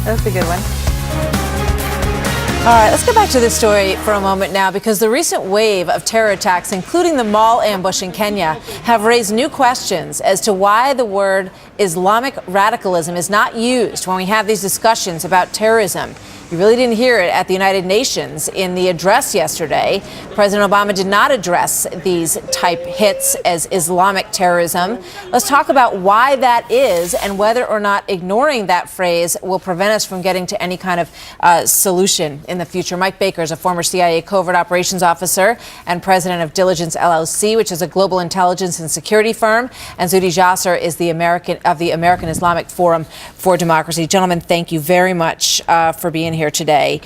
That's a good one. All right, let's go back to this story for a moment now, because the recent wave of terror attacks, including the mall ambush in Kenya, have raised new questions as to why the word Islamic radicalism is not used when we have these discussions about terrorism. You really didn't hear it at the United Nations in the address yesterday. President Obama did not address these type hits as Islamic terrorism. Let's talk about why that is and whether or not ignoring that phrase will prevent us from getting to any kind of solution in the future. Mike Baker is a former CIA covert operations officer and president of Diligence LLC, which is a global intelligence and security firm. And Zuhdi Jasser is the American Islamic Forum for Democracy. Gentlemen, thank you very much for being here today.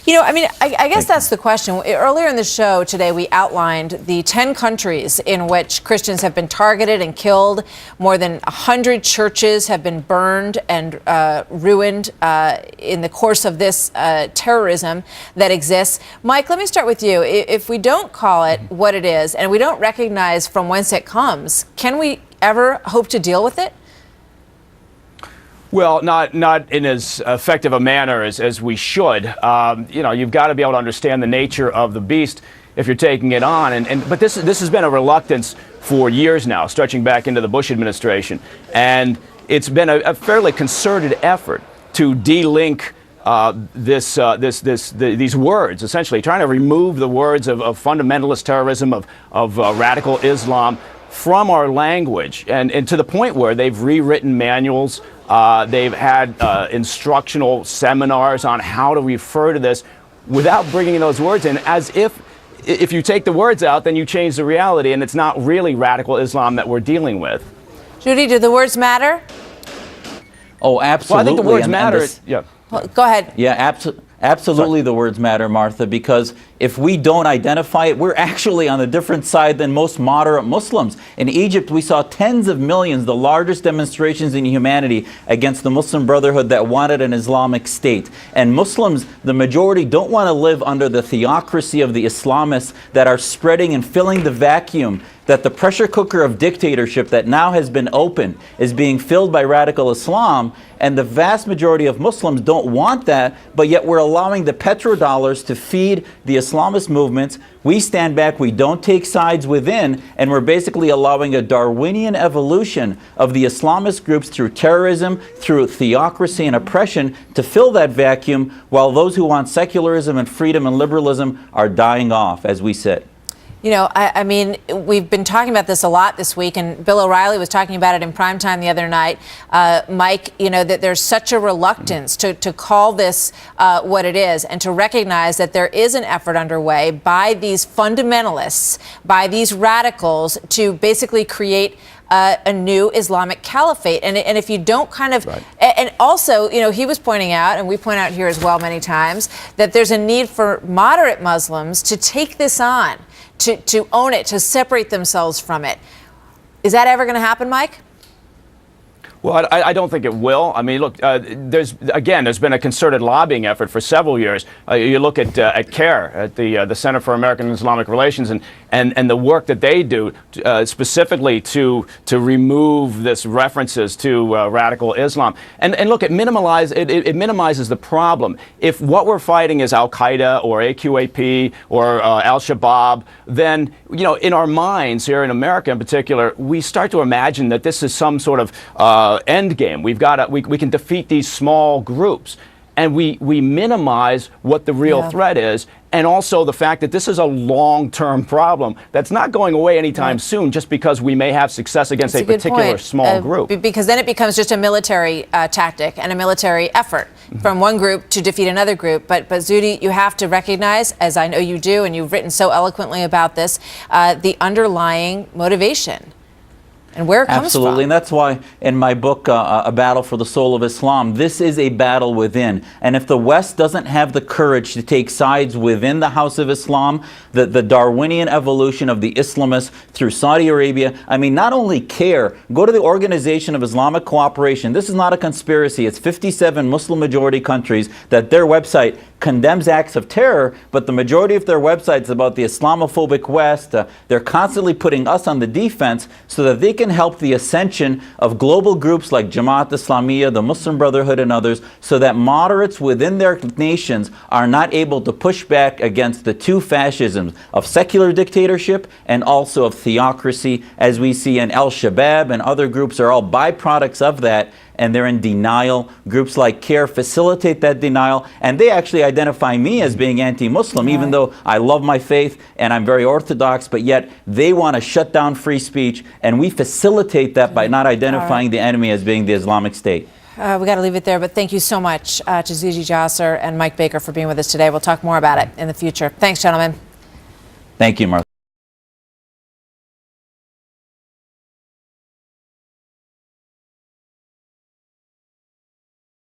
You know, I mean, I guess that's the question. Earlier in the show today, we outlined the 10 countries in which Christians have been targeted and killed. More than 100 churches have been burned and ruined in the course of this terrorism that exists. Mike, let me start with you. If we don't call it what it is and we don't recognize from whence it comes, can we ever hope to deal with it? Well, not in as effective a manner as we should. You know, you've got to be able to understand the nature of the beast if you're taking it on. But this has been a reluctance for years now, stretching back into the Bush administration. And it's been a fairly concerted effort to de-link these words, essentially trying to remove the words of fundamentalist terrorism, of radical Islam from our language, and to the point where they've rewritten manuals. They've had instructional seminars on how to refer to this without bringing those words in, as if you take the words out, then you change the reality, and it's not really radical Islam that we're dealing with. Zuhdi, do the words matter? Oh, absolutely. Well, I think the words matter. Yeah. Well, go ahead. Yeah, absolutely. The words matter, Martha, because if we don't identify it, we're actually on a different side than most moderate Muslims. In Egypt, we saw tens of millions, the largest demonstrations in humanity against the Muslim Brotherhood that wanted an Islamic state. And Muslims, the majority, don't want to live under the theocracy of the Islamists that are spreading and filling the vacuum that the pressure cooker of dictatorship that now has been opened is being filled by radical Islam. And the vast majority of Muslims don't want that, but yet we're allowing the petrodollars to feed the Islamist movements. We stand back, we don't take sides within, and we're basically allowing a Darwinian evolution of the Islamist groups through terrorism, through theocracy and oppression to fill that vacuum, while those who want secularism and freedom and liberalism are dying off as we sit. You know, I mean, we've been talking about this a lot this week, and Bill O'Reilly was talking about it in primetime the other night. Mike, you know, that there's such a reluctance to call this what it is, and to recognize that there is an effort underway by these fundamentalists, by these radicals, to basically create a new Islamic caliphate. And if you don't kind of, and also, you know, he was pointing out, and we point out here as well many times, that there's a need for moderate Muslims to take this on, to own it, to separate themselves from it. Is that ever going to happen, Mike? Well, I don't think it will. I mean, look, there's been a concerted lobbying effort for several years. You look at CARE, at the Center for American and Islamic Relations, and the work that they do specifically to remove this references to radical Islam. And look, it minimizes the problem. If what we're fighting is Al Qaeda or AQAP or Al Shabaab, then, you know, in our minds here in America in particular, we start to imagine that this is some sort of end game. We can defeat these small groups, and we minimize what the real threat is, and also the fact that this is a long-term problem that's not going away anytime soon just because we may have success against a particular small group. Because then it becomes just a military tactic and a military effort from one group to defeat another group. But Zuhdi, you have to recognize, as I know you do, and you've written so eloquently about this, the underlying motivation and where it comes from. Absolutely, and that's why in my book, A Battle for the Soul of Islam, this is a battle within. And if the West doesn't have the courage to take sides within the House of Islam, the Darwinian evolution of the Islamists through Saudi Arabia, I mean, not only CARE, go to the Organization of Islamic Cooperation. This is not a conspiracy. It's 57 Muslim majority countries that their website condemns acts of terror, but the majority of their websites about the Islamophobic West, they're constantly putting us on the defense so that they can can help the ascension of global groups like Jamaat Islamiyah, the Muslim Brotherhood, and others, so that moderates within their nations are not able to push back against the two fascisms of secular dictatorship and also of theocracy, as we see in Al-Shabaab and other groups are all byproducts of that, and they're in denial. Groups like CARE facilitate that denial, and they actually identify me as being anti-Muslim, even though I love my faith and I'm very orthodox, but yet they want to shut down free speech, and we facilitate that by not identifying the enemy as being the Islamic State. We got to leave it there, but thank you so much to Zuhdi Jasser and Mike Baker for being with us today. We'll talk more about it in the future. Thanks, gentlemen. Thank you, Martha.